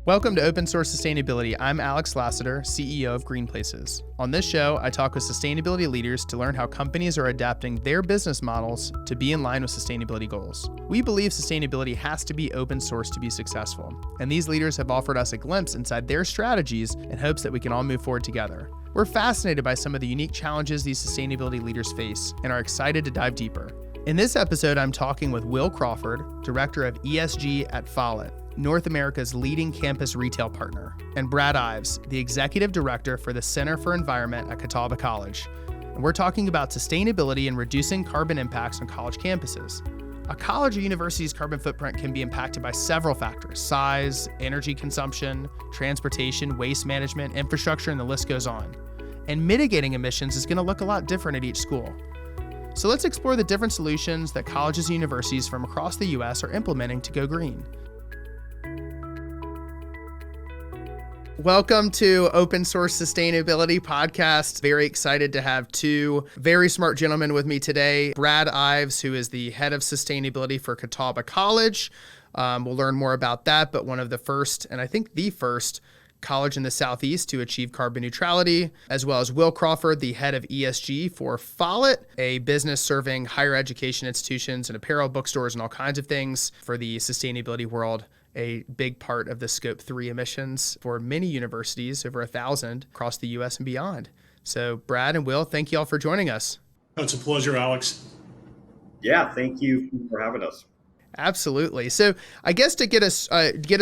Welcome to Open Source Sustainability. I'm Alex Lassiter, CEO of Green Places. On this show, I talk with sustainability leaders to learn how companies are adapting their business models to be in line with sustainability goals. We believe sustainability has to be open source to be successful, and these leaders have offered us a glimpse inside their strategies in hopes that we can all move forward together. We're fascinated by some of the unique challenges these sustainability leaders face and are excited to dive deeper. In this episode, I'm talking with Will Crawford, Director of ESG at Follett, North America's leading campus retail partner, and Brad Ives, the Executive Director for the Center for Environment at Catawba College. And we're talking about sustainability and reducing carbon impacts on college campuses. A college or university's carbon footprint can be impacted by several factors: size, energy consumption, transportation, waste management, infrastructure, and the list goes on. And mitigating emissions is going to look a lot different at each school. So let's explore the different solutions that colleges and universities from across the U.S. are implementing to go green. Welcome to Open Source Sustainability Podcast. Very excited to have two very smart gentlemen with me today. Brad Ives, who is the head of sustainability for Catawba College. We'll learn more about that, but one of the first, and I think the first, college in the Southeast to achieve carbon neutrality, as well as Will Crawford, the head of ESG for Follett, a business serving higher education institutions and apparel bookstores and all kinds of things for the sustainability world. A big part of the Scope 3 emissions for many universities, over 1,000 across the U.S. and beyond. So Brad and Will, thank you all for joining us. It's a pleasure, Alex. Yeah, thank you for having us. Absolutely. So I guess to get us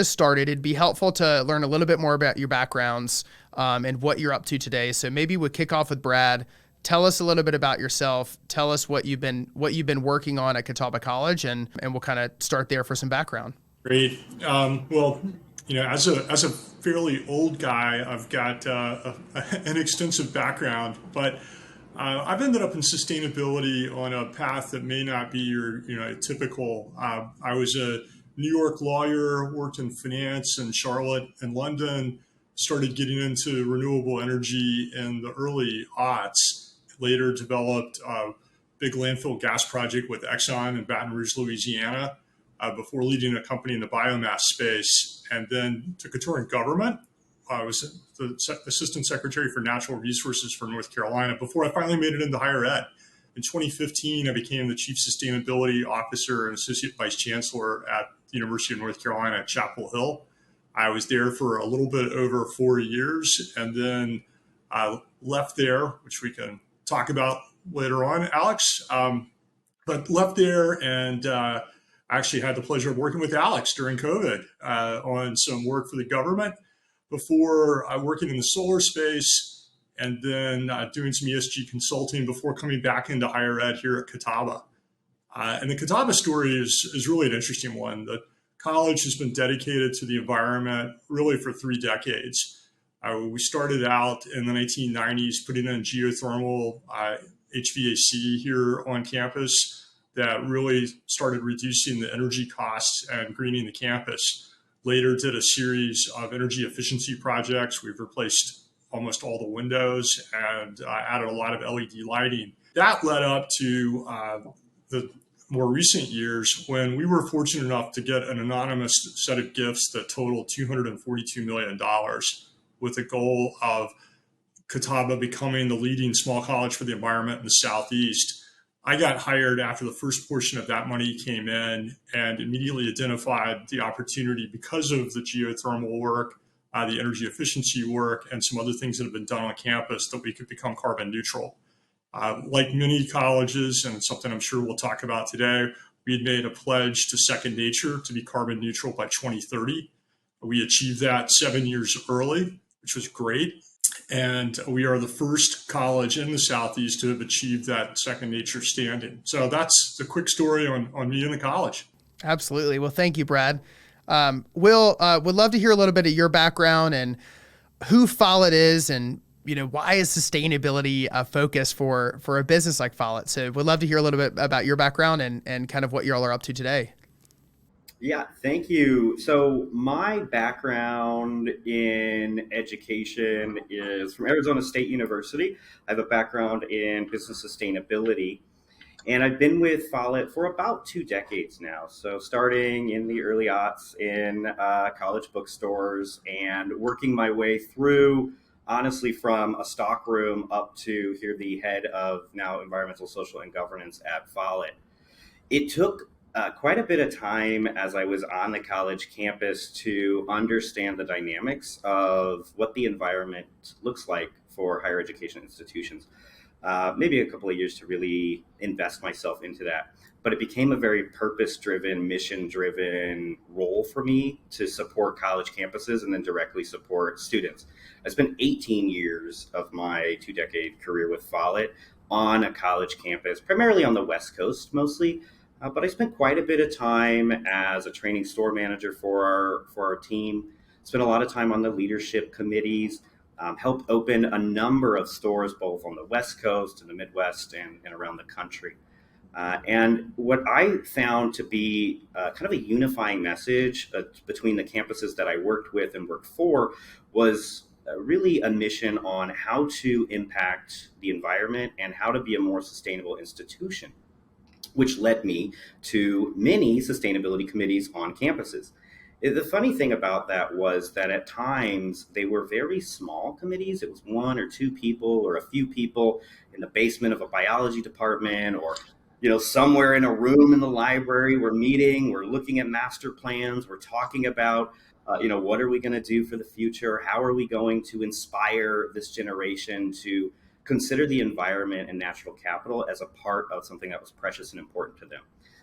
started, it'd be helpful to learn a little bit more about your backgrounds and what you're up to today. So maybe we'll kick off with Brad. Tell us a little bit about yourself. Tell us what you've been working on at Catawba College, and we'll kind of start there for some background. Great. Well, as a fairly old guy, I've got an extensive background, but I've ended up in sustainability on a path that may not be your typical. I was a New York lawyer, worked in finance in Charlotte and London, started getting into renewable energy in the early aughts, later developed a big landfill gas project with Exxon in Baton Rouge, Louisiana, before leading a company in the biomass space, and then took a tour in government. I was the Assistant Secretary for Natural Resources for North Carolina before I finally made it into higher ed. In 2015, I became the Chief Sustainability Officer and Associate Vice Chancellor at the University of North Carolina at Chapel Hill. I was there for a little bit over 4 years, and then I left there, which we can talk about later on, Alex, but left there and I actually had the pleasure of working with Alex during COVID on some work for the government before working in the solar space, and then doing some ESG consulting before coming back into higher ed here at Catawba. And the Catawba story is really an interesting one. The college has been dedicated to the environment really for 3 decades. We started out in the 1990s putting in geothermal HVAC here on campus that really started reducing the energy costs and greening the campus. Later did a series of energy efficiency projects. We've replaced almost all the windows and added a lot of LED lighting. That led up to the more recent years when we were fortunate enough to get an anonymous set of gifts that totaled $242 million with the goal of Catawba becoming the leading small college for the environment in the Southeast. I got hired after the first portion of that money came in and immediately identified the opportunity because of the geothermal work, the energy efficiency work, and some other things that have been done on campus that we could become carbon neutral. Like many colleges, and something I'm sure we'll talk about today, we had made a pledge to Second Nature to be carbon neutral by 2030. We achieved that 7 years early, which was great. And we are the first college in the Southeast to have achieved that Second Nature standing. So that's the quick story on me and the college. Absolutely. Well, thank you, Brad. Will, would love to hear a little bit of your background and who Follett is, and why is sustainability a focus for a business like Follett? So we'd love to hear a little bit about your background and kind of what you all are up to today. Yeah, thank you. So my background in education is from Arizona State University. I have a background in business sustainability. And I've been with Follett for about 2 decades now. So starting in the early aughts in college bookstores and working my way through, honestly, from a stockroom up to here, the head of now environmental, social, and governance at Follett. It took quite a bit of time as I was on the college campus to understand the dynamics of what the environment looks like for higher education institutions. Maybe a couple of years to really invest myself into that. But it became a very purpose driven, mission driven role for me to support college campuses and then directly support students. I spent 18 years of my 2 decade career with Follett on a college campus, primarily on the West Coast mostly. But I spent quite a bit of time as a training store manager for our team. Spent a lot of time on the leadership committees. Helped open a number of stores both on the West Coast and the Midwest and around the country. And what I found to be kind of a unifying message between the campuses that I worked with and worked for was really a mission on how to impact the environment and how to be a more sustainable institution, which led me to many sustainability committees on campuses. The funny thing about that was that at times they were very small committees. It was one or two people or a few people in the basement of a biology department, or somewhere in a room in the library. We're meeting, we're looking at master plans, we're talking about what are we going to do for the future? How are we going to inspire this generation to consider the environment and natural capital as a part of something that was precious and important to them?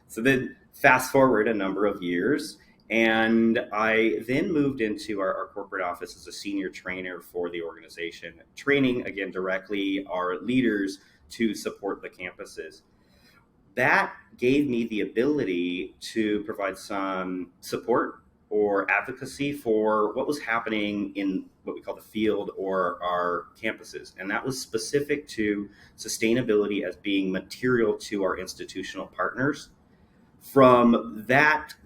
So then fast forward a number of years, and I then moved into our corporate office as a senior trainer for the organization, training, again, directly our leaders to support the campuses. That gave me the ability to provide some support or advocacy for what was happening in what we call the field or our campuses. And that was specific to sustainability as being material to our institutional partners. From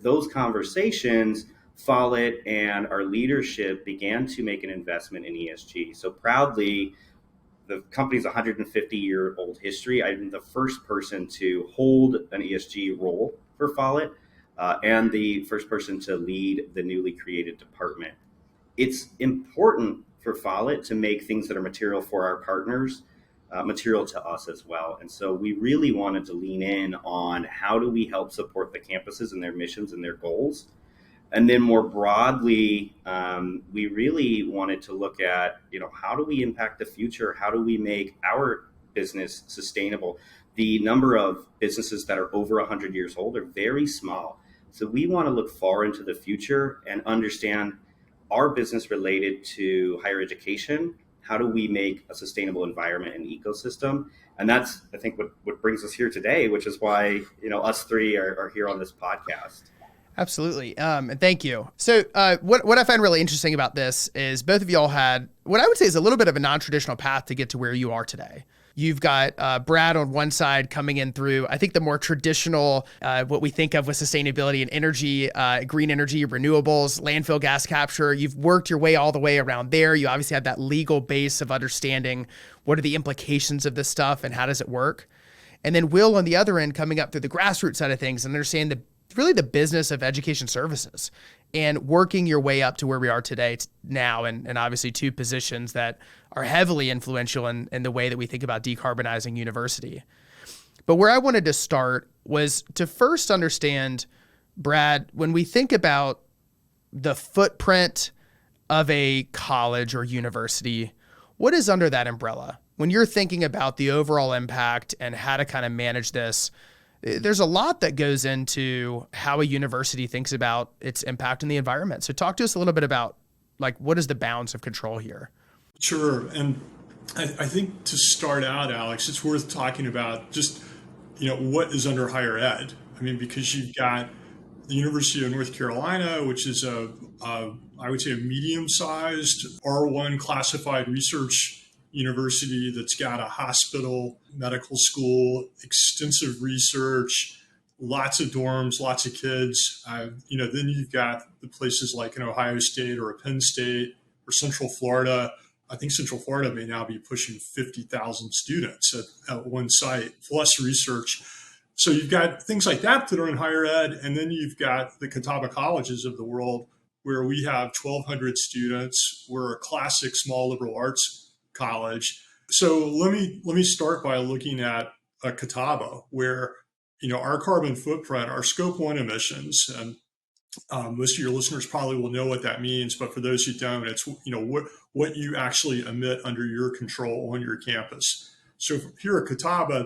those conversations, Follett and our leadership began to make an investment in ESG. So proudly, the company's 150-year-old history, I'm the first person to hold an ESG role for Follett and the first person to lead the newly created department. It's important for Follett to make things that are material for our partners material to us as well. And so we really wanted to lean in on how do we help support the campuses and their missions and their goals. And then more broadly, we really wanted to look at, how do we impact the future? How do we make our business sustainable? The number of businesses that are over 100 years old are very small. So we want to look far into the future and understand our business related to higher education. How do we make a sustainable environment and ecosystem? And that's, I think, what brings us here today, which is why, us three are here on this podcast. Absolutely. And thank you. So what I find really interesting about this is both of y'all had what I would say is a little bit of a non-traditional path to get to where you are today. You've got Brad on one side coming in through, I think, the more traditional, what we think of with sustainability and energy, green energy, renewables, landfill gas capture. You've worked your way all the way around there. You obviously have that legal base of understanding what are the implications of this stuff and how does it work. And then Will on the other end coming up through the grassroots side of things and understand really the business of education services and working your way up to where we are today now. And obviously two positions that are heavily influential in the way that we think about decarbonizing university. But where I wanted to start was to first understand, Brad, when we think about the footprint of a college or university, what is under that umbrella? When you're thinking about the overall impact and how to kind of manage this, there's a lot that goes into how a university thinks about its impact in the environment. So talk to us a little bit about what is the bounds of control here? Sure. And I think to start out, Alex, it's worth talking about just, what is under higher ed. I mean, because you've got the University of North Carolina, which is I would say a medium-sized R1 classified research university that's got a hospital, medical school, extensive research, lots of dorms, lots of kids. Then you've got the places like an Ohio State or a Penn State or Central Florida. I think Central Florida may now be pushing 50,000 students at one site, plus research. So you've got things like that that are in higher ed, and then you've got the Catawba Colleges of the world, where we have 1,200 students. We're a classic small liberal arts college. So let me start by looking at Catawba, where our carbon footprint, our scope one emissions, and most of your listeners probably will know what that means, but for those who don't, it's what you actually emit under your control on your campus. So here at Catawba,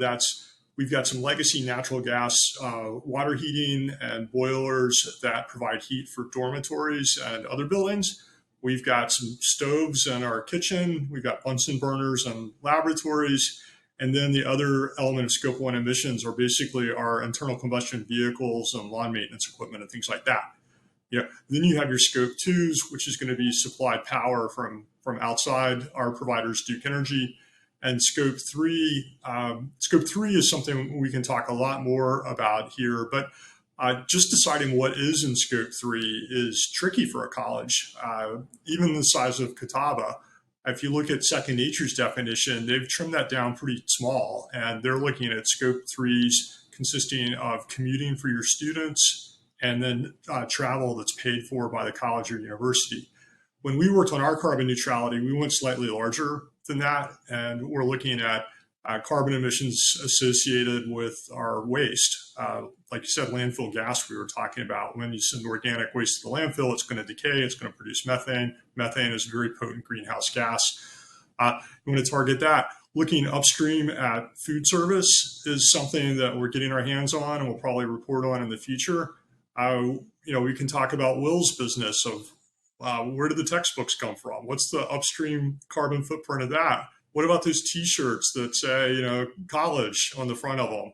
we've got some legacy natural gas water heating and boilers that provide heat for dormitories and other buildings. We've got some stoves in our kitchen. We've got Bunsen burners and laboratories. And then the other element of scope one emissions are basically our internal combustion vehicles and lawn maintenance equipment and things like that. Then you have your scope twos, which is going to be supplied power from outside our providers, Duke Energy. And scope three is something we can talk a lot more about here, but just deciding what is in scope three is tricky for a college, even the size of Catawba. If you look at Second Nature's definition, they've trimmed that down pretty small, and they're looking at scope threes consisting of commuting for your students and then travel that's paid for by the college or university. When we worked on our carbon neutrality, we went slightly larger than that, and we're looking at carbon emissions associated with our waste. Like you said, landfill gas we were talking about. When you send organic waste to the landfill, it's going to decay, it's going to produce methane. Methane is a very potent greenhouse gas. You want to target that. Looking upstream at food service is something that we're getting our hands on and we'll probably report on in the future. We can talk about Will's business of where did the textbooks come from? What's the upstream carbon footprint of that? What about those T-shirts that say, college on the front of them?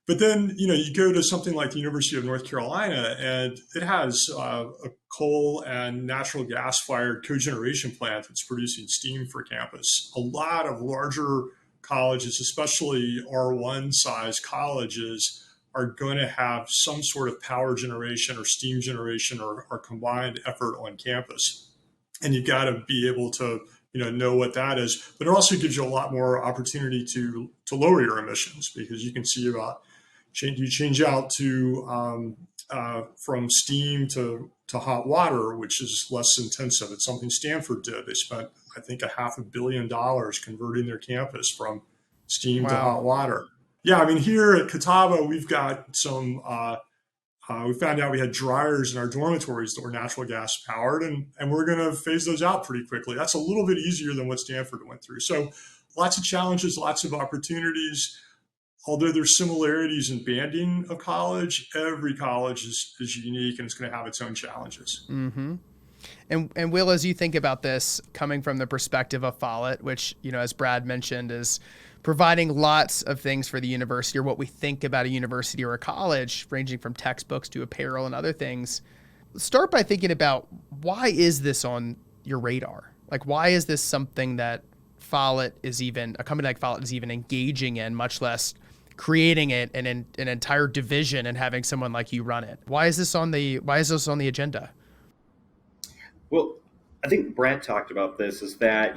But then, you go to something like the University of North Carolina, and it has a coal and natural gas-fired cogeneration plant that's producing steam for campus. A lot of larger colleges, especially R1 size colleges, are going to have some sort of power generation or steam generation or combined effort on campus. And you've got to be able to know what that is. But it also gives you a lot more opportunity to lower your emissions, because you can see about you change out to from steam to hot water, which is less intensive. It's something Stanford did. They spent, I think, $500 million converting their campus from steam to hot water. Yeah, I mean, here at Catawba, we've got some, we found out we had dryers in our dormitories that were natural gas powered, and we're going to phase those out pretty quickly. That's a little bit easier than what Stanford went through. So lots of challenges, lots of opportunities. Although there's similarities in banding of college, every college is unique and it's going to have its own challenges. Mm-hmm. And Will, as you think about this, coming from the perspective of Follett, which, as Brad mentioned, is providing lots of things for the university, or what we think about a university or a college, ranging from textbooks to apparel and other things. Start by thinking about, why is this on your radar? Like, why is this something that a company like Follett is even engaging in, much less creating it and an entire division and having someone like you run it? Why is this on the agenda? Well, I think Brad talked about this, is that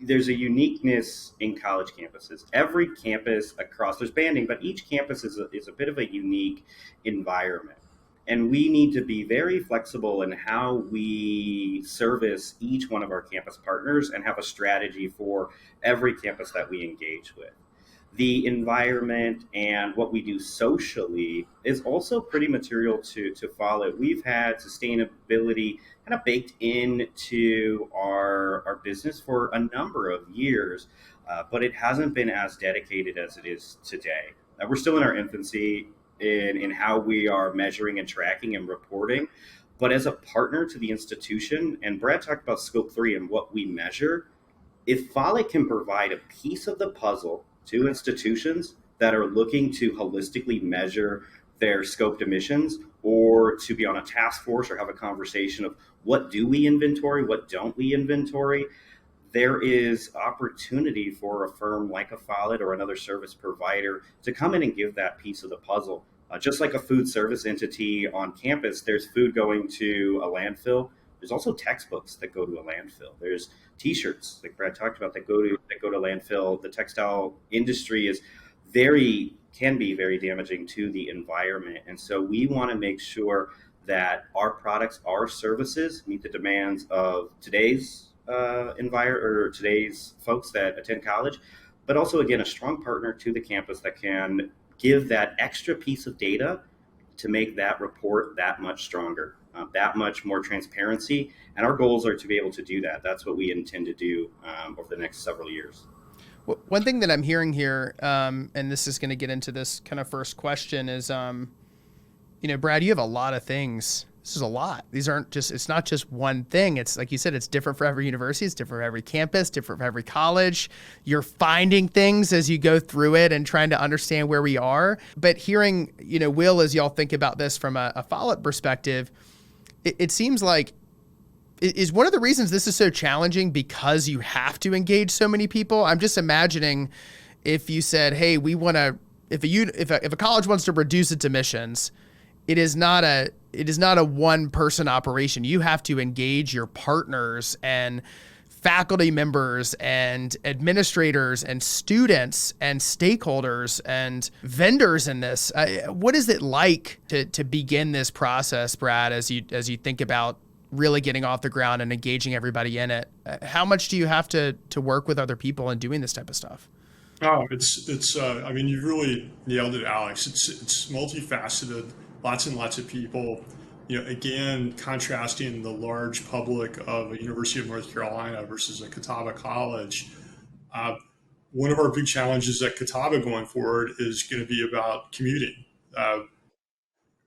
there's a uniqueness in college campuses. Every campus there's banding, but each campus is a bit of a unique environment. And we need to be very flexible in how we service each one of our campus partners and have a strategy for every campus that we engage with. The environment and what we do socially is also pretty material to Follett. We've had sustainability kind of baked into our business for a number of years, but it hasn't been as dedicated as it is today. We're still in our infancy in how we are measuring and tracking and reporting, but as a partner to the institution, and Brad talked about scope 3 and what we measure, if Follett can provide a piece of the puzzle to institutions that are looking to holistically measure their scoped emissions, or to be on a task force or have a conversation of what do we inventory, what don't we inventory, there is opportunity for a firm like a Follett or another service provider to come in and give that piece of the puzzle. Just like a food service entity on campus, there's food going to a landfill. There's also textbooks that go to a landfill. There's T-shirts, like Brad talked about, that go to landfill. The textile industry is very can be very damaging to the environment. And so we want to make sure that our products, our services meet the demands of today's environment or today's folks that attend college, but also, again, a strong partner to the campus that can give that extra piece of data to make that report that much stronger, that much more transparency. And our goals are to be able to do that. That's what we intend to do over the next several years. One thing that I'm hearing here, and this is going to get into this kind of first question, is, Brad, you have a lot of things. This is a lot. These aren't just, it's not just one thing. It's like you said, it's different for every university. It's different for every campus, different for every college. You're finding things as you go through it and trying to understand where we are. But hearing, Will, as y'all think about this from a Follett perspective, it seems like, is one of the reasons this is so challenging because you have to engage so many people? I'm just imagining if you said, hey, we want to, if a college wants to reduce its emissions, it is not a one person operation. You have to engage your partners and faculty members and administrators and students and stakeholders and vendors in this. What is it like to begin this process, Brad, as you think about really getting off the ground and engaging everybody in it? How much do you have to work with other people and doing this type of stuff? Oh, I mean, you really nailed it, Alex. It's multifaceted, lots and lots of people. Again, contrasting the large public of a University of North Carolina versus a Catawba College. One of our big challenges at Catawba going forward is going to be about commuting.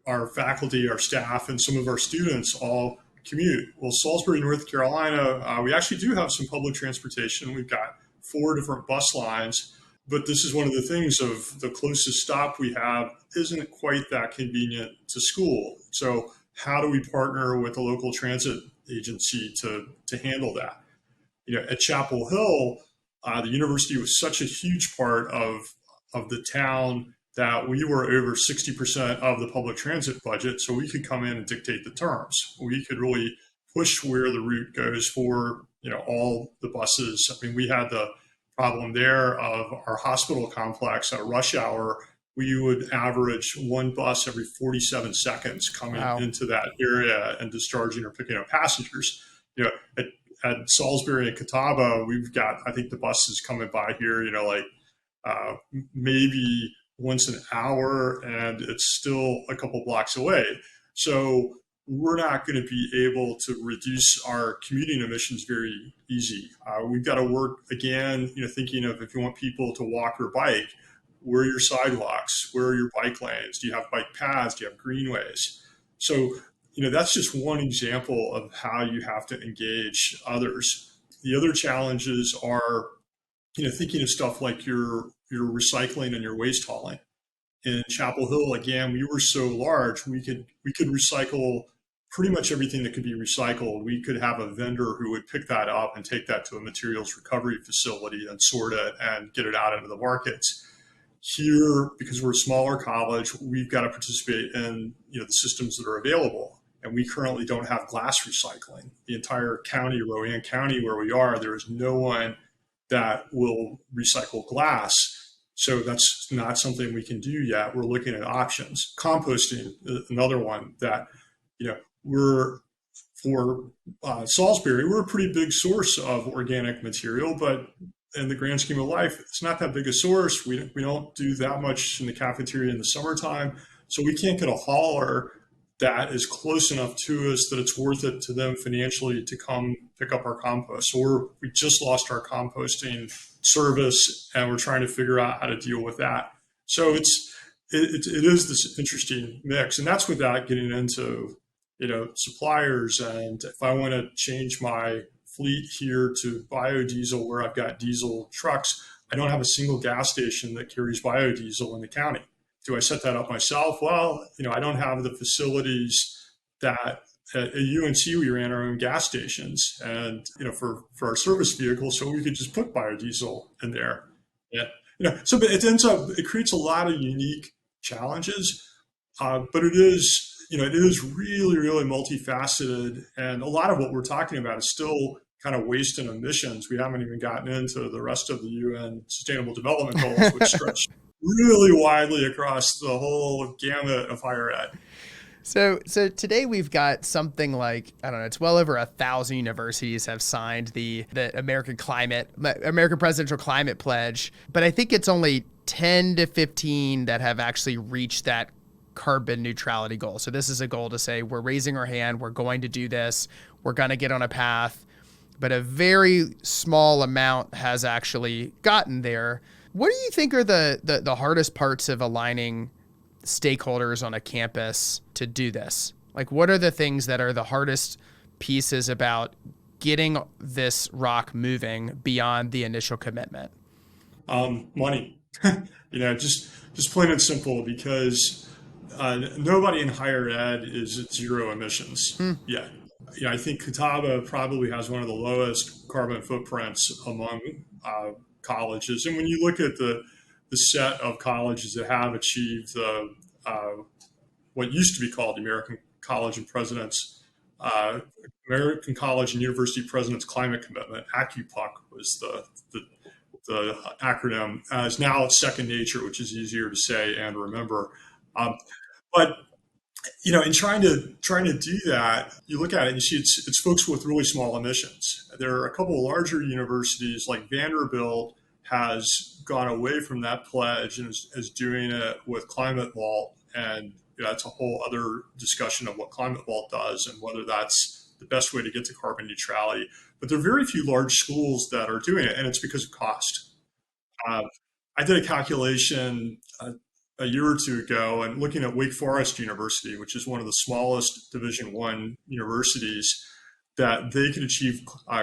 Our faculty, our staff, and some of our students all commute. Well, Salisbury, North Carolina, we actually do have some public transportation. We've got 4 different bus lines, but this is one of the things of the closest stop we have isn't quite that convenient to school. So how do we partner with a local transit agency to handle that? At Chapel Hill, the university was such a huge part of the town that we were over 60% of the public transit budget, so we could come in and dictate the terms. We could really push where the route goes for all the buses. I mean, we had the problem there of our hospital complex at rush hour. We would average 1 bus every 47 seconds coming into that area and discharging or picking up passengers. At Salisbury and Catawba, we've got, I think the buses coming by here, maybe once an hour, and it's still a couple blocks away. So we're not going to be able to reduce our commuting emissions very easy. We've got to work, again, thinking of if you want people to walk or bike, where are your sidewalks? Where are your bike lanes? Do you have bike paths? Do you have greenways? So, that's just one example of how you have to engage others. The other challenges are, thinking of stuff like your recycling and your waste hauling. In Chapel Hill, again, we were so large, we could recycle pretty much everything that could be recycled. We could have a vendor who would pick that up and take that to a materials recovery facility and sort it and get it out into the markets. Here, because we're a smaller college, we've got to participate in the systems that are available. And we currently don't have glass recycling. The entire county, Rowan County, where we are, there is no one that will recycle glass. So that's not something we can do yet. We're looking at options. Composting, another one that, we're for Salisbury, we're a pretty big source of organic material, but in the grand scheme of life, it's not that big a source. We don't do that much in the cafeteria in the summertime. So we can't get a hauler that is close enough to us that it's worth it to them financially to come pick up our compost. So we just lost our composting service, and we're trying to figure out how to deal with that. So it is this interesting mix, and that's without getting into suppliers. And if I want to change my fleet here to biodiesel, where I've got diesel trucks, I don't have a single gas station that carries biodiesel in the county. Do I set that up myself? Well, I don't have the facilities that at UNC we ran our own gas stations, and for our service vehicles, so we could just put biodiesel in there. Yeah, so it creates a lot of unique challenges, but it is really, really multifaceted, and a lot of what we're talking about is still kind of waste and emissions. We haven't even gotten into the rest of the UN Sustainable Development Goals, which stretch really widely across the whole gamut of higher ed. So today we've got something like, I don't know, it's well over 1,000 universities have signed the American Presidential Climate Pledge, but I think it's only 10 to 15 that have actually reached that carbon neutrality goal. So this is a goal to say we're raising our hand, we're going to do this, we're going to get on a path, but a very small amount has actually gotten there. What do you think are the hardest parts of aligning stakeholders on a campus to do this? Like, what are the things that are the hardest pieces about getting this rock moving beyond the initial commitment? Money, just plain and simple, because nobody in higher ed is at zero emissions yet. I think Catawba probably has one of the lowest carbon footprints among colleges. And when you look at the set of colleges that have achieved what used to be called the American College and University President's Climate Commitment, ACUPUC was the acronym, is now second nature, which is easier to say and remember. But in trying to do that, you look at it and you see it's folks with really small emissions. There are a couple of larger universities like Vanderbilt has gone away from that pledge and is doing it with Climate Vault, and that's a whole other discussion of what Climate Vault does and whether that's the best way to get to carbon neutrality. But there are very few large schools that are doing it, and it's because of cost. I did a calculation a year or two ago, and looking at Wake Forest University, which is one of the smallest Division I universities, that they could achieve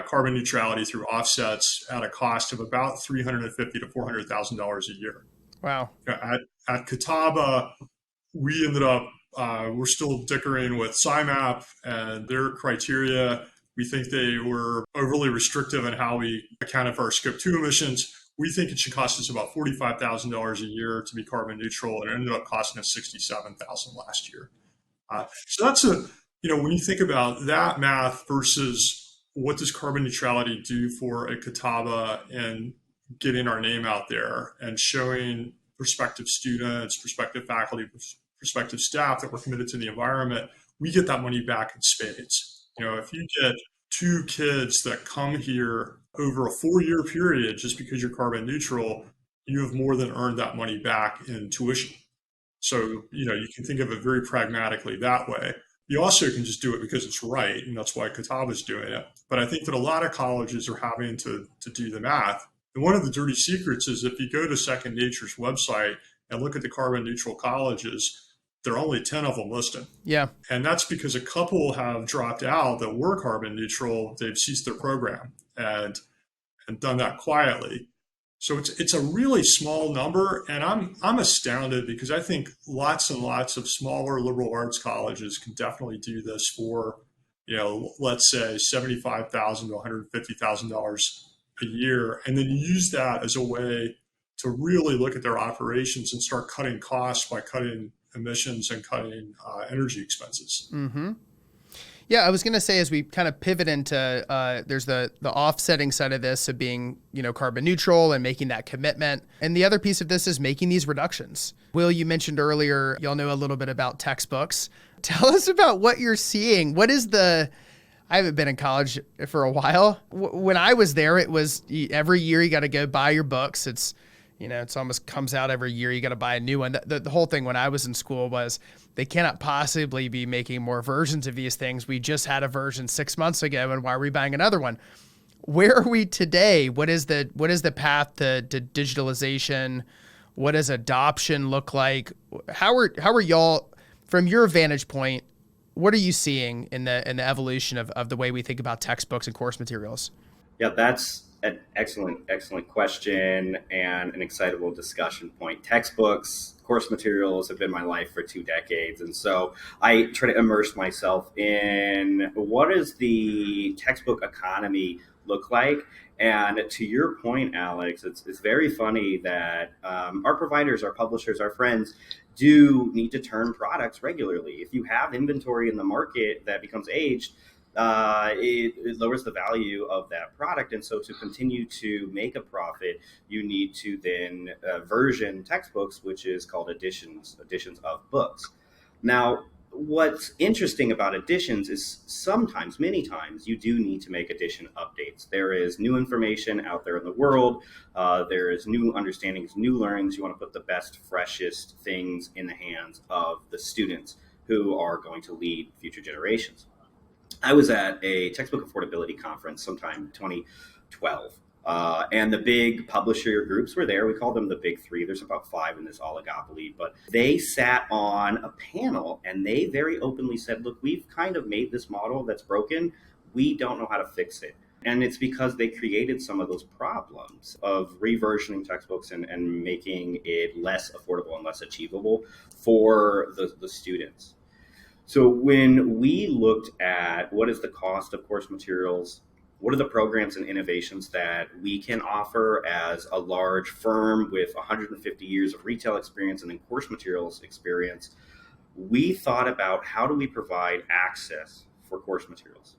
carbon neutrality through offsets at a cost of about $350,000 to $400,000 a year. Wow. At Catawba, we ended up we're still dickering with SIMAP and their criteria. We think they were overly restrictive in how we accounted for our Scope 2 emissions. We think it should cost us about $45,000 a year to be carbon neutral, and it ended up costing us $67,000 last year. So that's when you think about that math versus what does carbon neutrality do for a Catawba and getting our name out there and showing prospective students, prospective faculty, prospective staff that we're committed to the environment, we get that money back in spades. If you get 2 kids that come here over a 4-year period just because you're carbon neutral, you have more than earned that money back in tuition. So, you can think of it very pragmatically that way. You also can just do it because it's right, and that's why Catawba's doing it. But I think that a lot of colleges are having to do the math. And one of the dirty secrets is if you go to Second Nature's website and look at the carbon neutral colleges, there are only 10 of them listed. Yeah. And that's because a couple have dropped out that were carbon neutral. They've ceased their program and done that quietly. So it's a really small number, and I'm astounded because I think lots and lots of smaller liberal arts colleges can definitely do this for, let's say $75,000 to $150,000 a year, and then use that as a way to really look at their operations and start cutting costs by cutting emissions and cutting energy expenses. Mm-hmm. Yeah, I was going to say, as we kind of pivot into, there's the offsetting side of this of being, carbon neutral and making that commitment. And the other piece of this is making these reductions. Will, you mentioned earlier, y'all know a little bit about textbooks. Tell us about what you're seeing. I haven't been in college for a while. When I was there, it was every year you got to go buy your books. It's almost comes out every year. You got to buy a new one. The whole thing when I was in school was they cannot possibly be making more versions of these things. We just had a version 6 months ago, and why are we buying another one? Where are we today? What is the path to digitalization? What does adoption look like? How are y'all, from your vantage point, what are you seeing in the evolution of the way we think about textbooks and course materials? Yeah, that's an excellent question and an excitable discussion point. Textbooks, course materials have been my life for 2 decades. And so I try to immerse myself in what does the textbook economy look like? And to your point, Alex, it's very funny that our providers, our publishers, our friends do need to turn products regularly. If you have inventory in the market that becomes aged, it lowers the value of that product. And so to continue to make a profit, you need to then version textbooks, which is called editions of books. Now, what's interesting about editions is sometimes, many times, you do need to make edition updates. There is new information out there in the world. There is new understandings, new learnings. You want to put the best, freshest things in the hands of the students who are going to lead future generations. I was at a textbook affordability conference sometime 2012. And the big publisher groups were there. We call them the big three. There's about five in this oligopoly, but they sat on a panel and they very openly said, look, we've kind of made this model that's broken. We don't know how to fix it. And it's because they created some of those problems of reversioning textbooks and making it less affordable and less achievable for the students. So when we looked at what is the cost of course materials, what are the programs and innovations that we can offer as a large firm with 150 years of retail experience and then course materials experience, we thought about how do we provide access for course materials.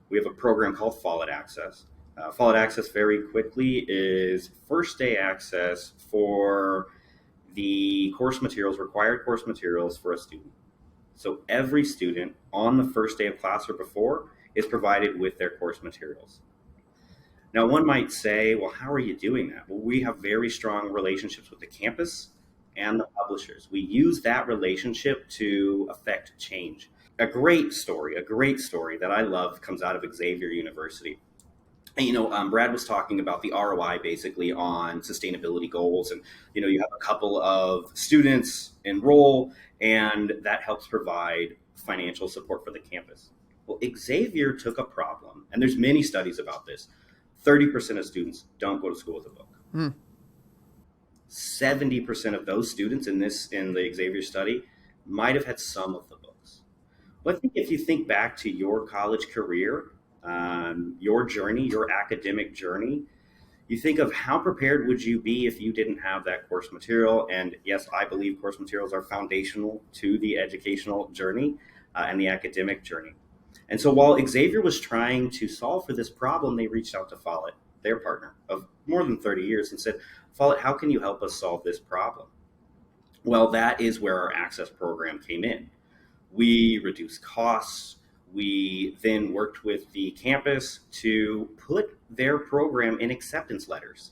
We have a program called Follett Access. Follett Access very quickly is first day access for the course materials, required course materials for a student. So every student on the first day of class or before is provided with their course materials. Now, one might say, well, how are you doing that? Well, we have very strong relationships with the campus and the publishers. We use that relationship to affect change. A great story that I love comes out of Xavier University. And, Brad was talking about the ROI basically on sustainability goals. And, you have a couple of students enroll and that helps provide financial support for the campus. Well, Xavier took a problem, and there's many studies about this. 30% of students don't go to school with a book. 70% of those students in the Xavier study might have had some of the books. Well, I think if you think back to your college career, your journey, your academic journey, you think of how prepared would you be if you didn't have that course material. And yes, I believe course materials are foundational to the educational journey and the academic journey. And so while Xavier was trying to solve for this problem, they reached out to Follett, their partner of more than 30 years, and said, Follett, how can you help us solve this problem? Well, that is where our access program came in. We reduced costs. We then worked with the campus to put their program in acceptance letters.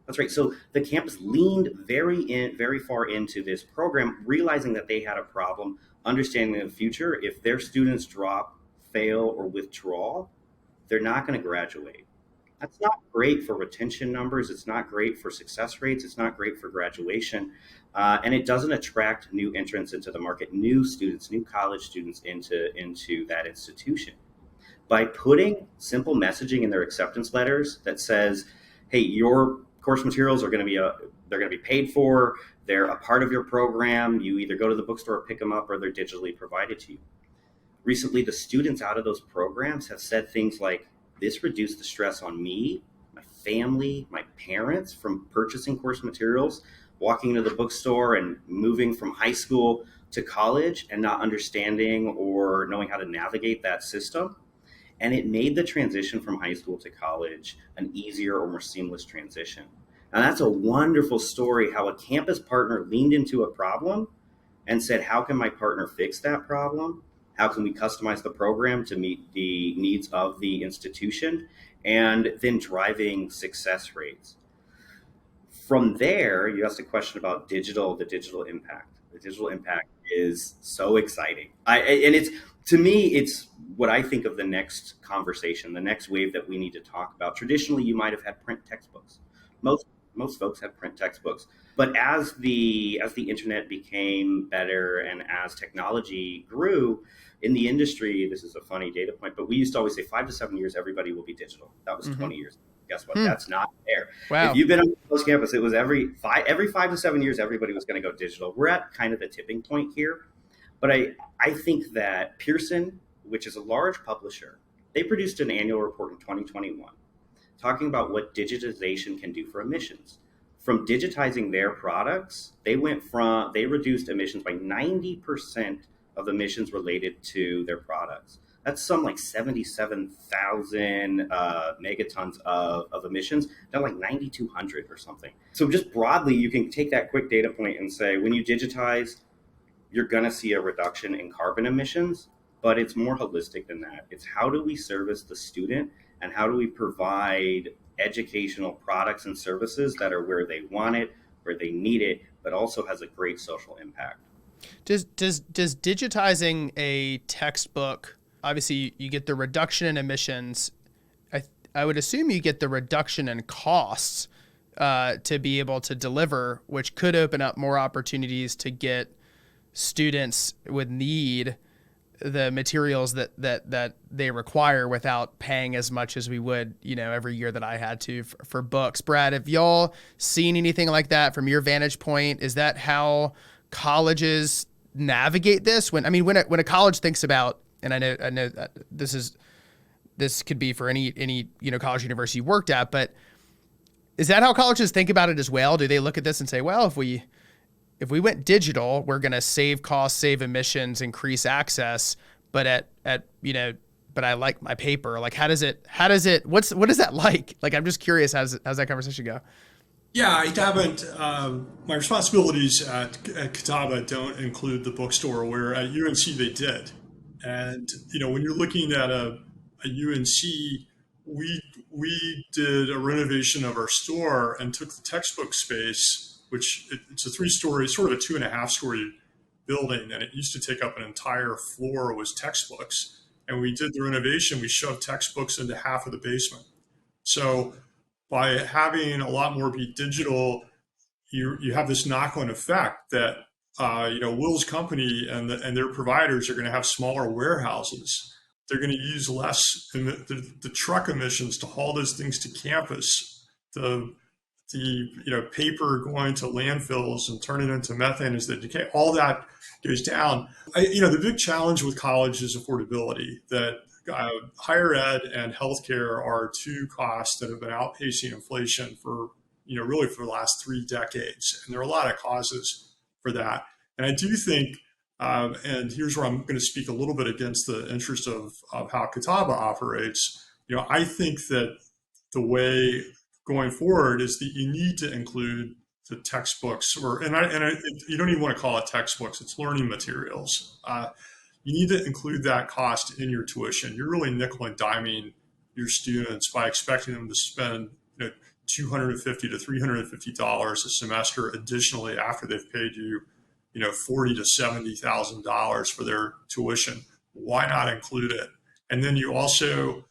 That's right. So the campus leaned very far into this program, realizing that they had a problem, understanding in the future, if their students drop, fail, or withdraw, they're not going to graduate. That's not great for retention numbers. It's not great for success rates. It's not great for graduation. And it doesn't attract new entrants into the market, new students, new college students into that institution. By putting simple messaging in their acceptance letters that says, hey, your course materials are going to be they're going to be paid for. They're a part of your program. You either go to the bookstore or pick them up, or they're digitally provided to you. Recently, the students out of those programs have said things like, this reduced the stress on me, my family, my parents from purchasing course materials, walking into the bookstore and moving from high school to college and not understanding or knowing how to navigate that system. And it made the transition from high school to college an easier or more seamless transition. And that's a wonderful story, how a campus partner leaned into a problem and said, how can my partner fix that problem? How can we customize the program to meet the needs of the institution? And then driving success rates. From there, you asked a question about the digital impact. The digital impact is so exciting. To me, it's what I think of the next conversation, the next wave that we need to talk about. Traditionally, you might have had print textbooks. Most folks have print textbooks. But as the internet became better and as technology grew in the industry, this is a funny data point, but we used to always say 5 to 7 years, everybody will be digital. That was 20 years. Guess what? That's not there. Wow. If you've been on the campus, it was every 5 to 7 years, everybody was going to go digital. We're at kind of the tipping point here. But I think that Pearson, which is a large publisher, they produced an annual report in 2021 talking about what digitization can do for emissions. From digitizing their products, they reduced emissions by 90% of emissions related to their products. That's some like 77,000 megatons of emissions, down like 9,200 or something. So just broadly, you can take that quick data point and say, when you digitize, you're going to see a reduction in carbon emissions, but it's more holistic than that. It's how do we service the student and how do we provide educational products and services that are where they want it, where they need it, but also has a great social impact. Does digitizing a textbook, obviously you get the reduction in emissions. I would assume you get the reduction in costs to be able to deliver, which could open up more opportunities to get students with need the materials that they require without paying as much as we would, every year that I had to for books. Brad, have y'all seen anything like that from your vantage point? Is that how colleges navigate this? When a college thinks about, and I know that this could be for any college university you worked at, but is that how colleges think about it as well? Do they look at this and say, well, if we went digital, we're going to save costs, save emissions, increase access, but but I like my paper. Like, what is that like? Like, I'm just curious, how's that conversation go? Yeah, I haven't. My responsibilities at Catawba don't include the bookstore, where at UNC they did. And when you're looking at a UNC, we did a renovation of our store and took the textbook space, which it's a 3-story, sort of a 2.5-story building, and it used to take up an entire floor was textbooks. And we did the renovation. We shoved textbooks into half of the basement. So by having a lot more be digital, you have this knock-on effect that Will's company and their providers are going to have smaller warehouses. They're going to use less the truck emissions to haul those things to campus. The paper going to landfills and turning into methane as they decay. All that goes down. The big challenge with college is affordability. That higher ed and healthcare are two costs that have been outpacing inflation for really for the last 3 decades, and there are a lot of causes for that. And I do think, and here's where I'm going to speak a little bit against the interest of how Catawba operates. I think that the way going forward is that you need to include the textbooks, you don't even want to call it textbooks; it's learning materials. You need to include that cost in your tuition. You're really nickel and diming your students by expecting them to spend $250 to $350 a semester additionally after they've paid you $40,000 to $70,000 for their tuition. Why not include it? And then you also,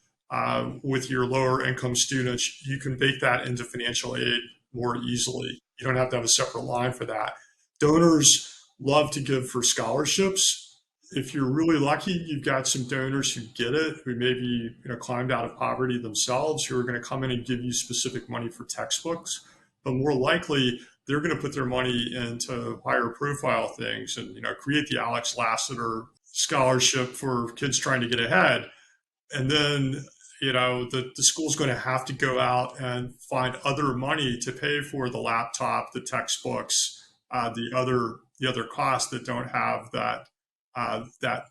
with your lower income students, you can bake that into financial aid more easily. You don't have to have a separate line for that. Donors love to give for scholarships. If you're really lucky, you've got some donors who get it, who maybe climbed out of poverty themselves, who are going to come in and give you specific money for textbooks. But more likely, they're going to put their money into higher profile things and create the Alex Lassiter scholarship for kids trying to get ahead. And then the school's going to have to go out and find other money to pay for the laptop, the textbooks, the other costs that don't have that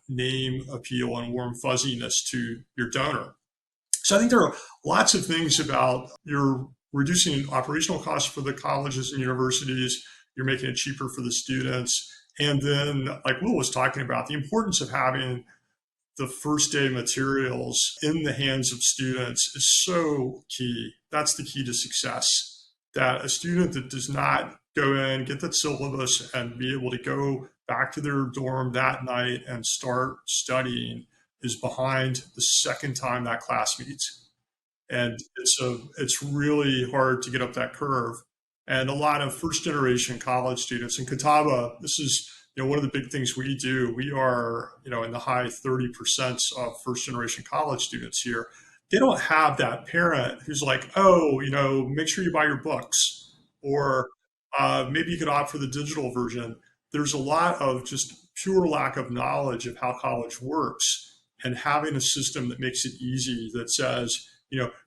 name appeal and warm fuzziness to your donor. So I think there are lots of things about you're reducing operational costs for the colleges and universities, you're making it cheaper for the students. And then, like Will was talking about, the importance of having the first day materials in the hands of students is so key. That's the key to success. That a student that does not go in, get that syllabus, and be able to go back to their dorm that night and start studying is behind the second time that class meets. And it's really hard to get up that curve. And a lot of first generation college students in Catawba, this is one of the big things we do. We are in the high 30% of first generation college students here. They don't have that parent who's like, oh, make sure you buy your books, or maybe you could opt for the digital version. There's a lot of just pure lack of knowledge of how college works, and having a system that makes it easy, that says,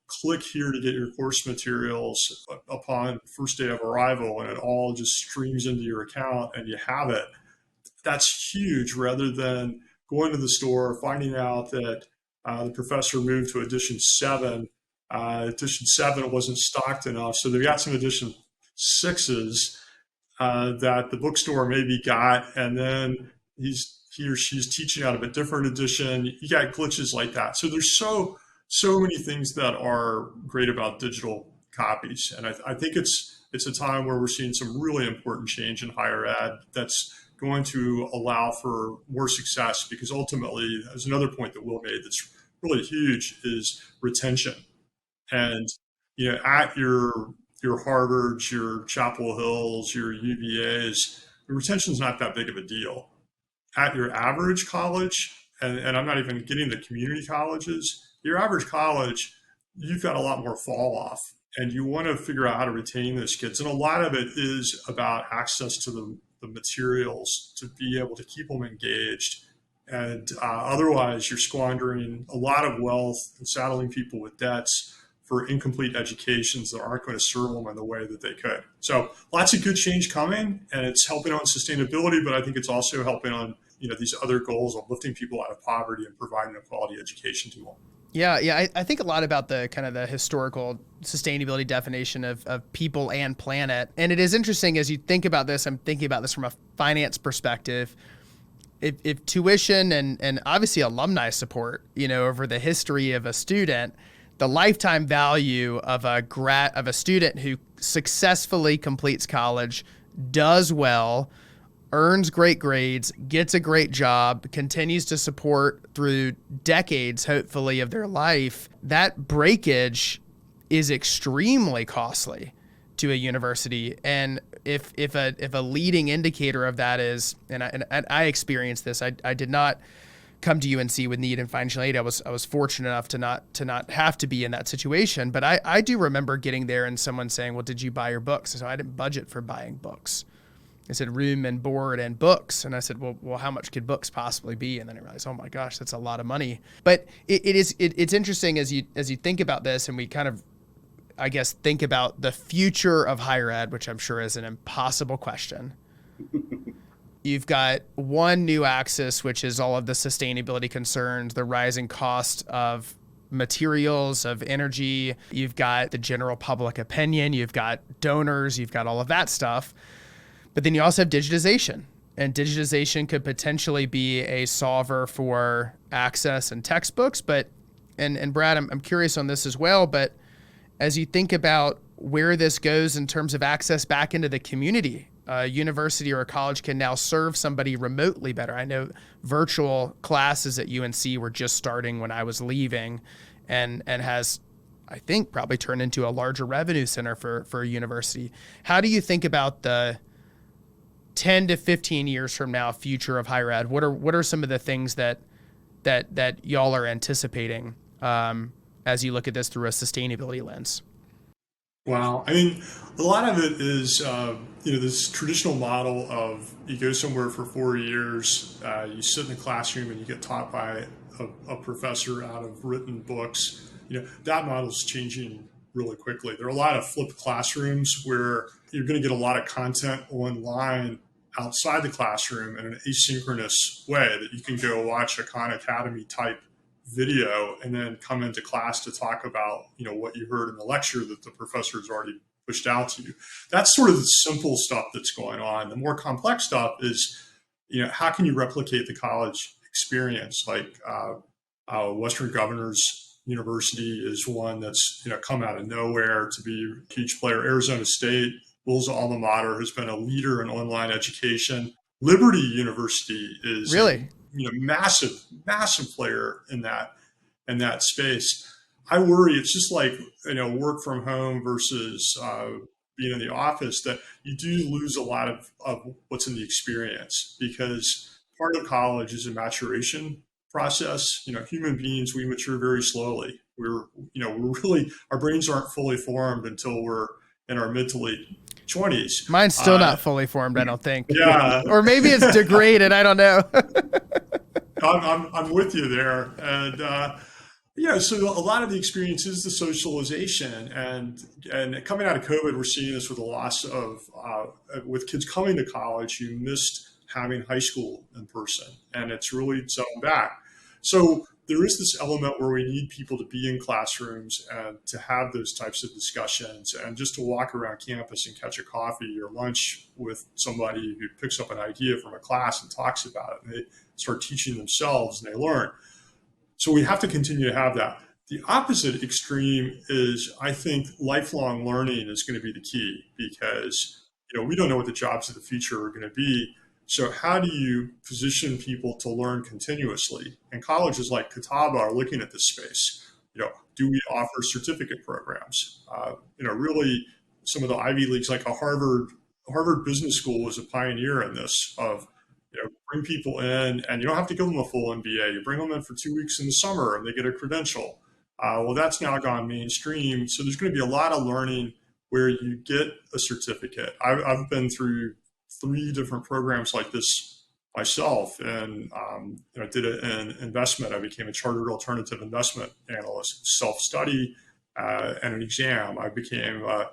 click here to get your course materials upon first day of arrival, and it all just streams into your account and you have it. That's huge, rather than going to the store, finding out that the professor moved to edition 7. Edition 7 wasn't stocked enough, so they've got some edition 6s that the bookstore maybe got, and then he or she's teaching out of a different edition. You got glitches like that. So there's so many things that are great about digital copies, and I think it's a time where we're seeing some really important change in higher ed that's going to allow for more success, because ultimately, there's another point that Will made that's really huge, is retention. And at your Harvards, your Chapel Hills, your UVAs, the retention's not that big of a deal. At your average college, and I'm not even getting the community colleges, your average college, you've got a lot more fall off, and you want to figure out how to retain those kids. And a lot of it is about access to the materials to be able to keep them engaged. And otherwise, you're squandering a lot of wealth and saddling people with debts for incomplete educations that aren't going to serve them in the way that they could. So lots of good change coming, and it's helping on sustainability, but I think it's also helping on these other goals of lifting people out of poverty and providing a quality education to them. Yeah. I think a lot about the kind of the historical sustainability definition of people and planet. And it is interesting as you think about this, I'm thinking about this from a finance perspective. If tuition and obviously alumni support, over the history of a student, the lifetime value of a student who successfully completes college, does well, earns great grades, gets a great job, continues to support through decades, hopefully, of their life, that breakage is extremely costly to a university. And if a leading indicator of that is, and I experienced this, I did not come to UNC with need and financial aid. I was fortunate enough to not have to be in that situation. But I do remember getting there and someone saying, "Well, did you buy your books?" So I didn't budget for buying books. I said room and board and books. And I said, well, how much could books possibly be? And then I realized, oh my gosh, that's a lot of money. But it's interesting as you think about this, and we kind of, I guess, think about the future of higher ed, which I'm sure is an impossible question. You've got one new axis, which is all of the sustainability concerns, the rising cost of materials, of energy. You've got the general public opinion. You've got donors. You've got all of that stuff. But then you also have digitization. And digitization could potentially be a solver for access and textbooks. But, and Brad, I'm curious on this as well. But as you think about where this goes in terms of access back into the community, a university or a college can now serve somebody remotely better. I know virtual classes at UNC were just starting when I was leaving, and has, I think, probably turned into a larger revenue center for a university. How do you think about the 10 to 15 years from now future of higher ed? What are some of the things that y'all are anticipating as you look at this through a sustainability lens? Wow. I mean, a lot of it is, this traditional model of you go somewhere for 4 years, you sit in the classroom and you get taught by a professor out of written books. That model is changing really quickly. There are a lot of flipped classrooms where you're going to get a lot of content online outside the classroom in an asynchronous way that you can go watch a Khan Academy type video and then come into class to talk about what you heard in the lecture that the professor has already pushed out to you. That's sort of the simple stuff that's going on. The more complex stuff is how can you replicate the college experience? Like Western Governors University is one that's come out of nowhere to be a huge player. Arizona State, Will's alma mater, has been a leader in online education. Liberty University is really massive player in that space. I worry it's just like work from home versus being in the office, that you do lose a lot of what's in the experience, because part of college is a maturation process. Human beings, we mature very slowly. We're really, our brains aren't fully formed until we're in our mid to late 20s. Mine's still not fully formed, I don't think. Yeah. Or maybe it's degraded. I don't know. I'm with you there. And, so a lot of the experience is the socialization, and coming out of COVID, we're seeing this with the loss of, with kids coming to college who missed having high school in person, and it's really settled back. So there is this element where we need people to be in classrooms and to have those types of discussions, and just to walk around campus and catch a coffee or lunch with somebody who picks up an idea from a class and talks about it, and they start teaching themselves and they learn. So we have to continue to have that. The opposite extreme is, I think, lifelong learning is going to be the key, because we don't know what the jobs of the future are going to be. So how do you position people to learn continuously? And colleges like Catawba are looking at this space. Do we offer certificate programs? Really, some of the Ivy Leagues, like a Harvard Business School, was a pioneer in this. Of bring people in, and you don't have to give them a full MBA. You bring them in for 2 weeks in the summer, and they get a credential. Well, that's now gone mainstream. So there's going to be a lot of learning where you get a certificate. I've been through 3 different programs like this myself, and I did an investment. I became a chartered alternative investment analyst, self-study, and an exam. I became a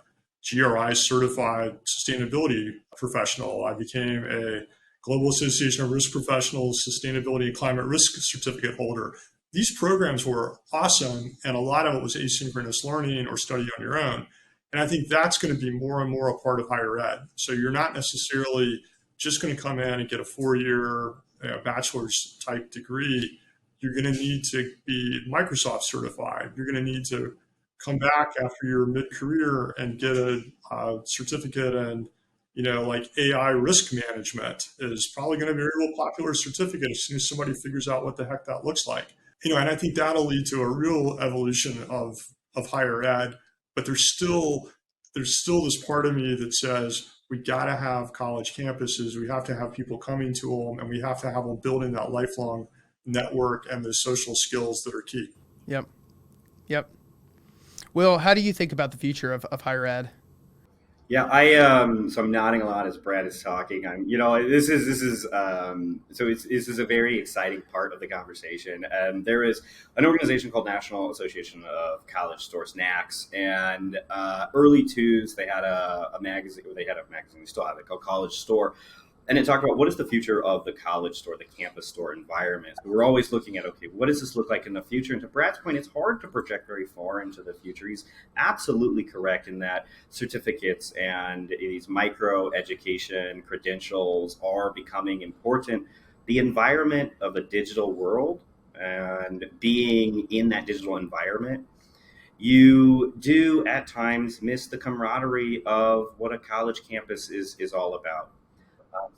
GRI certified sustainability professional. I became a Global Association of Risk Professionals Sustainability and Climate Risk certificate holder. These programs were awesome, and a lot of it was asynchronous learning or study on your own. And I think that's going to be more and more a part of higher ed. So you're not necessarily just going to come in and get a 4-year bachelor's type degree. You're going to need to be Microsoft certified. You're going to need to come back after your mid-career and get a certificate. And like AI risk management is probably going to be a real popular certificate as soon as somebody figures out what the heck that looks like. And I think that'll lead to a real evolution of higher ed. But there's still this part of me that says we got to have college campuses. We have to have people coming to them, and we have to have them building that lifelong network and the social skills that are key. Yep. Will, how do you think about the future of higher ed? Yeah, so I'm nodding a lot as Brad is talking. This is a very exciting part of the conversation. There is an organization called National Association of College Stores, NACS, and early 2000s they had a magazine. They still have it, called College Store. And it talked about what is the future of the college store, the campus store environment. We're always looking at, okay, what does this look like in the future? And to Brad's point, it's hard to project very far into the future. He's absolutely correct in that certificates and these micro education credentials are becoming important. The environment of a digital world and being in that digital environment, you do at times miss the camaraderie of what a college campus is all about.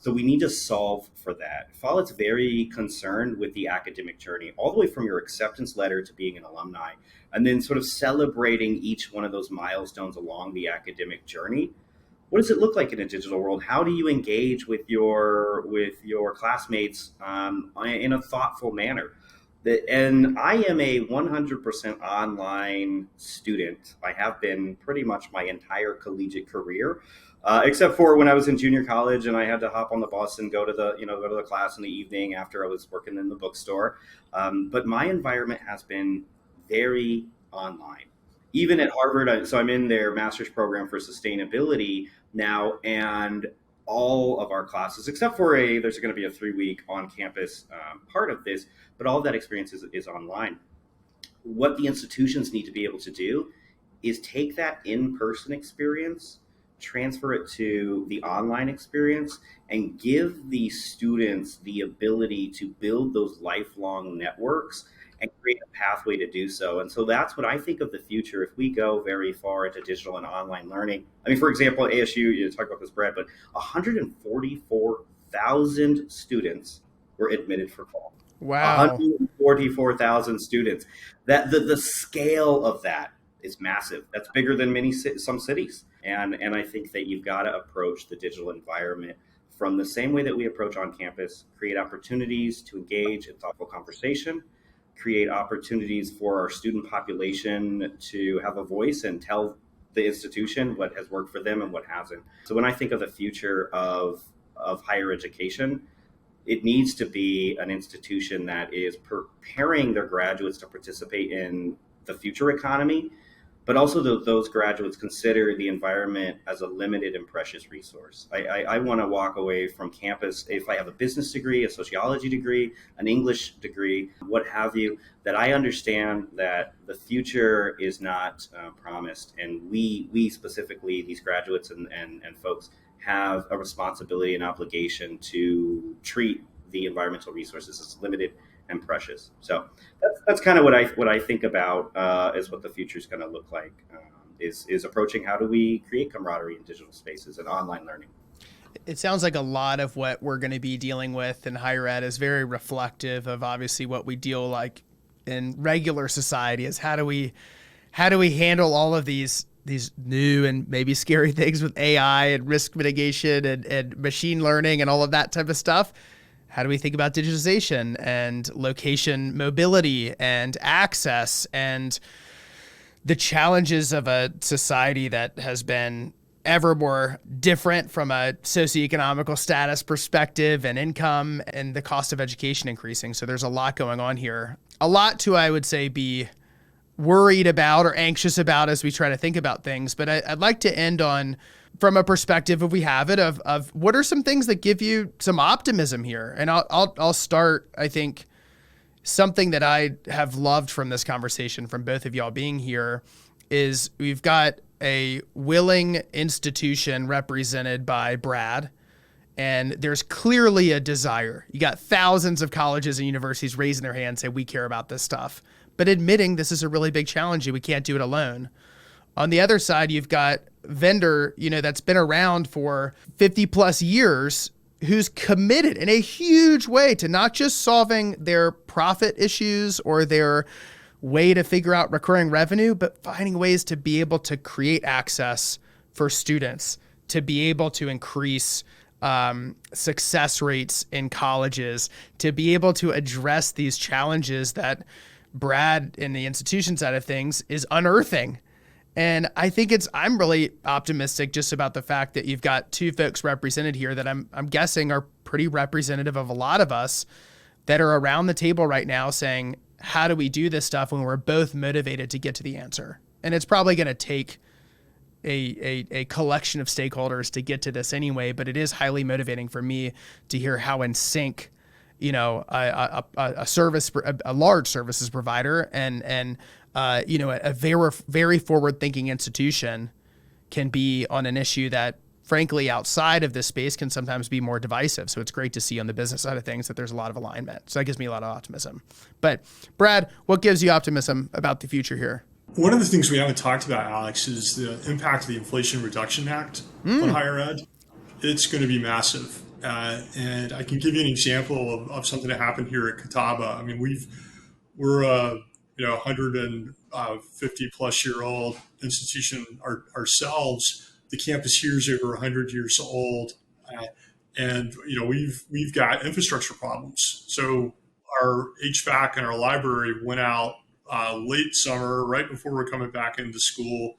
So we need to solve for that. Follett's very concerned with the academic journey, all the way from your acceptance letter to being an alumni, and then sort of celebrating each one of those milestones along the academic journey. What does it look like in a digital world? How do you engage with your classmates in a thoughtful manner? And I am a 100% online student. I have been pretty much my entire collegiate career. Except for when I was in junior college and I had to hop on the bus and go to the class in the evening after I was working in the bookstore. But my environment has been very online. Even at Harvard, so I'm in their master's program for sustainability now, and all of our classes, except for there's going to be a 3-week on-campus part of this, but all of that experience is online. What the institutions need to be able to do is take that in-person experience, transfer it to the online experience, and give the students the ability to build those lifelong networks and create a pathway to do so. And so that's what I think of the future if we go very far into digital and online learning. I mean, for example, ASU, you talk about this, Brad, but 144,000 students were admitted for fall. Wow. 144,000 students. That the scale of that is massive. That's bigger than some cities. And I think that you've got to approach the digital environment from the same way that we approach on campus, create opportunities to engage in thoughtful conversation, create opportunities for our student population to have a voice and tell the institution what has worked for them and what hasn't. So when I think of the future of higher education, it needs to be an institution that is preparing their graduates to participate in the future economy, but also those graduates consider the environment as a limited and precious resource. I want to walk away from campus, if I have a business degree, a sociology degree, an English degree, what have you, that I understand that the future is not promised. And we specifically, these graduates and folks, have a responsibility and obligation to treat the environmental resources as limited and precious. So that's kind of what I think about is what the future is going to look like. Is approaching how do we create camaraderie in digital spaces and online learning. It sounds like a lot of what we're going to be dealing with in higher ed is very reflective of obviously what we deal like in regular society. Is how do we handle all of these new and maybe scary things with AI and risk mitigation and machine learning and all of that type of stuff. How do we think about digitization and location mobility and access and the challenges of a society that has been ever more different from a socioeconomical status perspective and income and the cost of education increasing? So there's a lot going on here. A lot to, I would say, be worried about or anxious about as we try to think about things. But I'd like to end on, from a perspective, if we have it, of what are some things that give you some optimism here? And I'll start, I think, something that I have loved from this conversation from both of y'all being here is we've got a willing institution represented by Brad, and there's clearly a desire. You got thousands of colleges and universities raising their hands, say, we care about this stuff, but admitting this is a really big challenge and we can't do it alone. On the other side, you've got vendor, that's been around for 50 plus years, who's committed in a huge way to not just solving their profit issues or their way to figure out recurring revenue, but finding ways to be able to create access for students, to be able to increase success rates in colleges, to be able to address these challenges that Brad in the institution side of things is unearthing. And I think I'm really optimistic just about the fact that you've got two folks represented here that I'm guessing are pretty representative of a lot of us that are around the table right now saying, how do we do this stuff when we're both motivated to get to the answer? And it's probably going to take a collection of stakeholders to get to this anyway, but it is highly motivating for me to hear how in sync, a large services provider and a very, very forward-thinking institution can be on an issue that, frankly, outside of this space can sometimes be more divisive. So it's great to see on the business side of things that there's a lot of alignment. So that gives me a lot of optimism. But Brad, what gives you optimism about the future here? One of the things we haven't talked about, Alex, is the impact of the Inflation Reduction Act on higher ed. It's going to be massive. And I can give you an example of something that happened here at Catawba. I mean, we're a 150 plus year old institution ourselves. The campus here is over 100 years old, and we've got infrastructure problems. So our HVAC in our library went out late summer, right before we're coming back into school.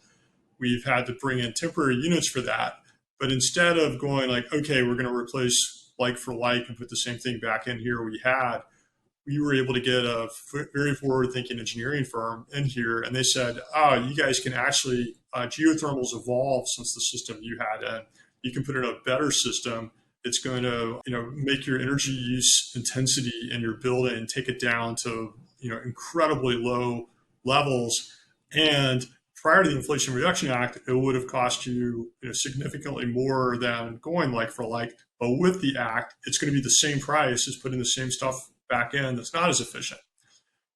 We've had to bring in temporary units for that. But instead of going like, okay, we're going to replace like for like and put the same thing back in here we were able to get a very forward-thinking engineering firm in here, and they said, oh, you guys can actually, geothermal's evolved since the system you had in. You can put in a better system. It's going to, make your energy use intensity in your building, take it down to, incredibly low levels. And prior to the Inflation Reduction Act, it would have cost you, significantly more than going like for like. But with the act, it's going to be the same price as putting the same stuff back in that's not as efficient.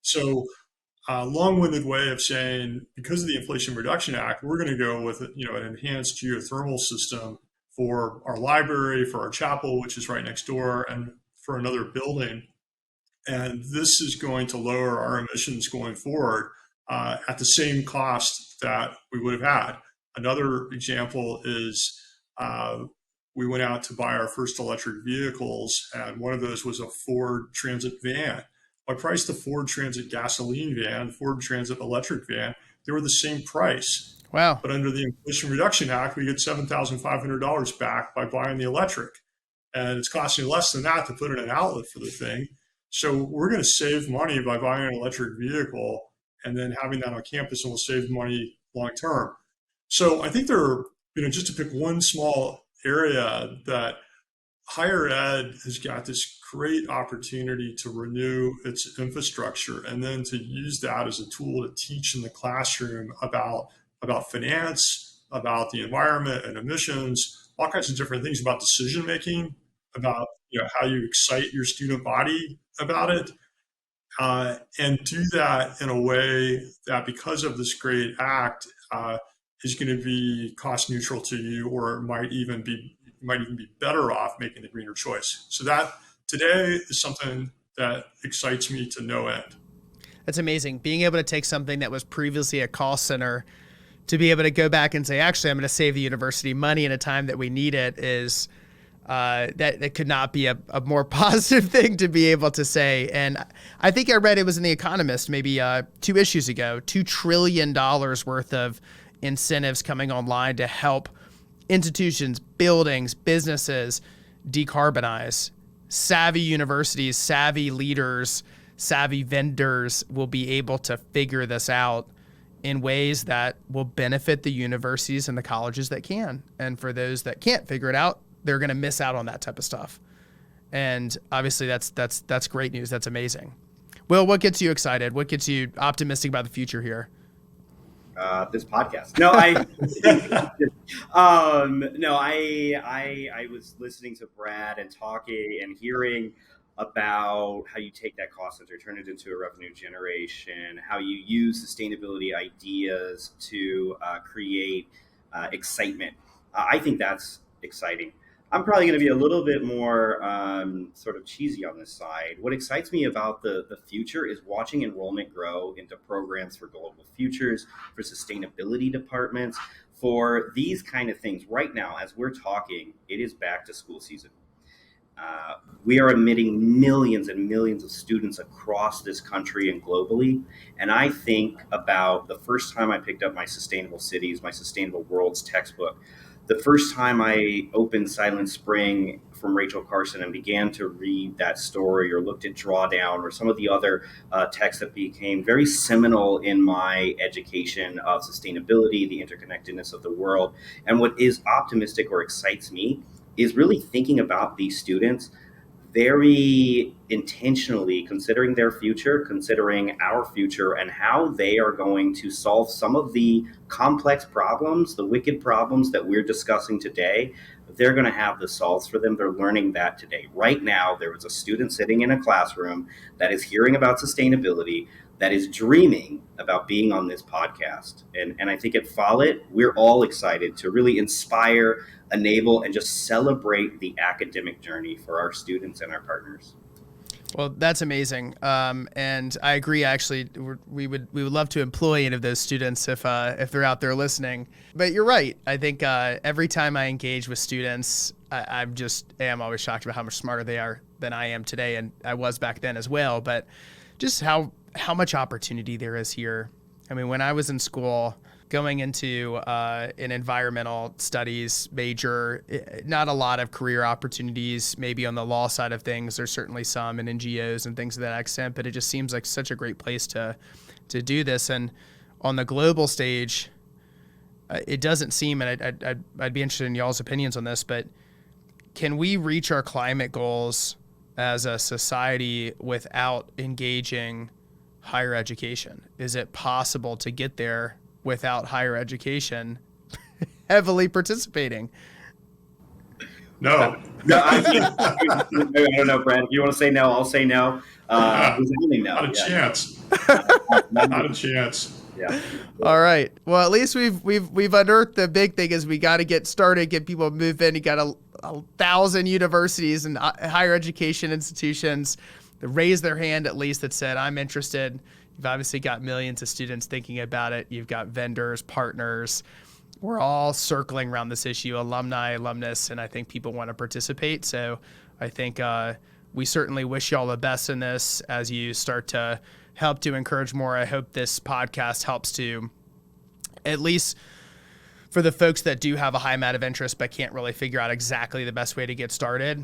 So long-winded way of saying, because of the Inflation Reduction Act, we're going to go with an enhanced geothermal system for our library, for our chapel, which is right next door, and for another building. And this is going to lower our emissions going forward at the same cost that we would have had. Another example is we went out to buy our first electric vehicles, and one of those was a Ford Transit van. I priced the Ford Transit gasoline van, Ford Transit electric van. They were the same price. Wow. But under the Inflation Reduction Act, we get $7,500 back by buying the electric. And it's costing less than that to put in an outlet for the thing. So we're going to save money by buying an electric vehicle and then having that on campus, and we'll save money long term. So I think there are, just to pick one small area, that higher ed has got this great opportunity to renew its infrastructure and then to use that as a tool to teach in the classroom about finance, about the environment and emissions, all kinds of different things, about decision making, about how you excite your student body about it, and do that in a way that, because of this great act, is going to be cost neutral to you, or might even be better off making the greener choice. So that today is something that excites me to no end. That's amazing. Being able to take something that was previously a cost center to be able to go back and say, actually, I'm going to save the university money in a time that we need it, is that could not be a more positive thing to be able to say. And I think I read, it was in The Economist maybe 2 issues ago, $2 trillion worth of incentives coming online to help institutions, buildings, businesses decarbonize. Savvy universities, savvy leaders, savvy vendors will be able to figure this out in ways that will benefit the universities and the colleges that can. And for those that can't figure it out, they're going to miss out on that type of stuff. And obviously that's great news. That's amazing. Will, what gets you excited? What gets you optimistic about the future here? This podcast. No, I was listening to Brad and talking and hearing about how you take that cost center, turn it into a revenue generation, how you use sustainability ideas to create excitement. I think that's exciting. I'm probably going to be a little bit more sort of cheesy on this side. What excites me about the future is watching enrollment grow into programs for global futures, for sustainability departments, for these kind of things. Right now, as we're talking, it is back to school season. We are admitting millions and millions of students across this country and globally. And I think about the first time I picked up my Sustainable Cities, my Sustainable Worlds textbook, the first time I opened Silent Spring from Rachel Carson and began to read that story, or looked at Drawdown or some of the other texts that became very seminal in my education of sustainability, the interconnectedness of the world. And what is optimistic or excites me is really thinking about these students very intentionally, considering their future, considering our future, and how they are going to solve some of the complex problems, the wicked problems that we're discussing today. They're going to have the solves for them. They're learning that today. Right now, there was a student sitting in a classroom that is hearing about sustainability, that is dreaming about being on this podcast. And I think at Follett, we're all excited to really inspire, enable, and just celebrate the academic journey for our students and our partners. Well, that's amazing. And I agree, actually, we would love to employ any of those students if they're out there listening. But you're right. I think every time I engage with students, I am always shocked about how much smarter they are than I am today. And I was back then as well. But just how much opportunity there is here. I mean, when I was in school, going into an environmental studies major, not a lot of career opportunities, maybe on the law side of things. There's certainly some in NGOs and things of that extent, but it just seems like such a great place to do this. And on the global stage, it doesn't seem, and I'd be interested in y'all's opinions on this, but can we reach our climate goals as a society without engaging higher education? Is it possible to get there without higher education heavily participating? No. I don't know, Brad. If you want to say no, I'll say no. No. Not a chance. Not a chance. Yeah. All right. Well, at least we've unearthed the big thing is we got to get started, get people moving. You got a 1,000 universities and higher education institutions that raised their hand, at least, that said, I'm interested. You've obviously got millions of students thinking about it. You've got vendors, partners. We're all circling around this issue, alumni, alumnus, and I think people want to participate. So I think we certainly wish you all the best in this as you start to help to encourage more. I hope this podcast helps to, at least for the folks that do have a high amount of interest but can't really figure out exactly the best way to get started,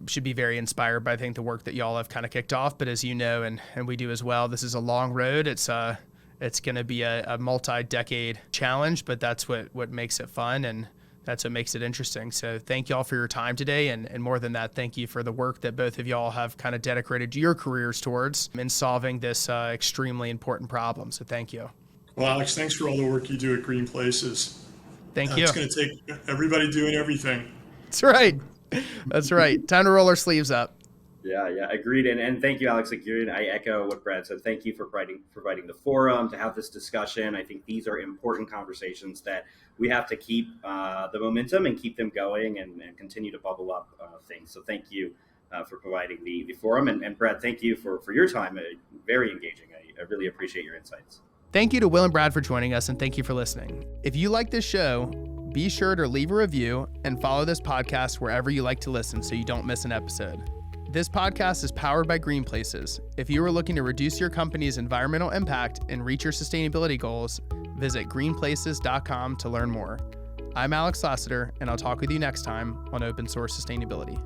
should be very inspired by, I think, the work that y'all have kind of kicked off. But as you know, and we do as well, this is a long road. It's It's going to be a multi-decade challenge, but that's what makes it fun, and that's what makes it interesting. So thank you all for your time today. And more than that, thank you for the work that both of y'all have kind of dedicated your careers towards in solving this extremely important problem. So thank you. Well, Alex, thanks for all the work you do at Green Places. Thank you. It's going to take everybody doing everything. That's right. That's right. Time to roll our sleeves up. Yeah, agreed. And thank you, Alex. Again, I echo what Brad said. Thank you for providing the forum to have this discussion. I think these are important conversations that we have to keep the momentum and keep them going and continue to bubble up things. So thank you for providing the forum. And Brad, thank you for your time. Very engaging. I really appreciate your insights. Thank you to Will and Brad for joining us, and thank you for listening. If you like this show, be sure to leave a review and follow this podcast wherever you like to listen so you don't miss an episode. This podcast is powered by Green Places. If you are looking to reduce your company's environmental impact and reach your sustainability goals, visit greenplaces.com to learn more. I'm Alex Lassiter, and I'll talk with you next time on Open Source Sustainability.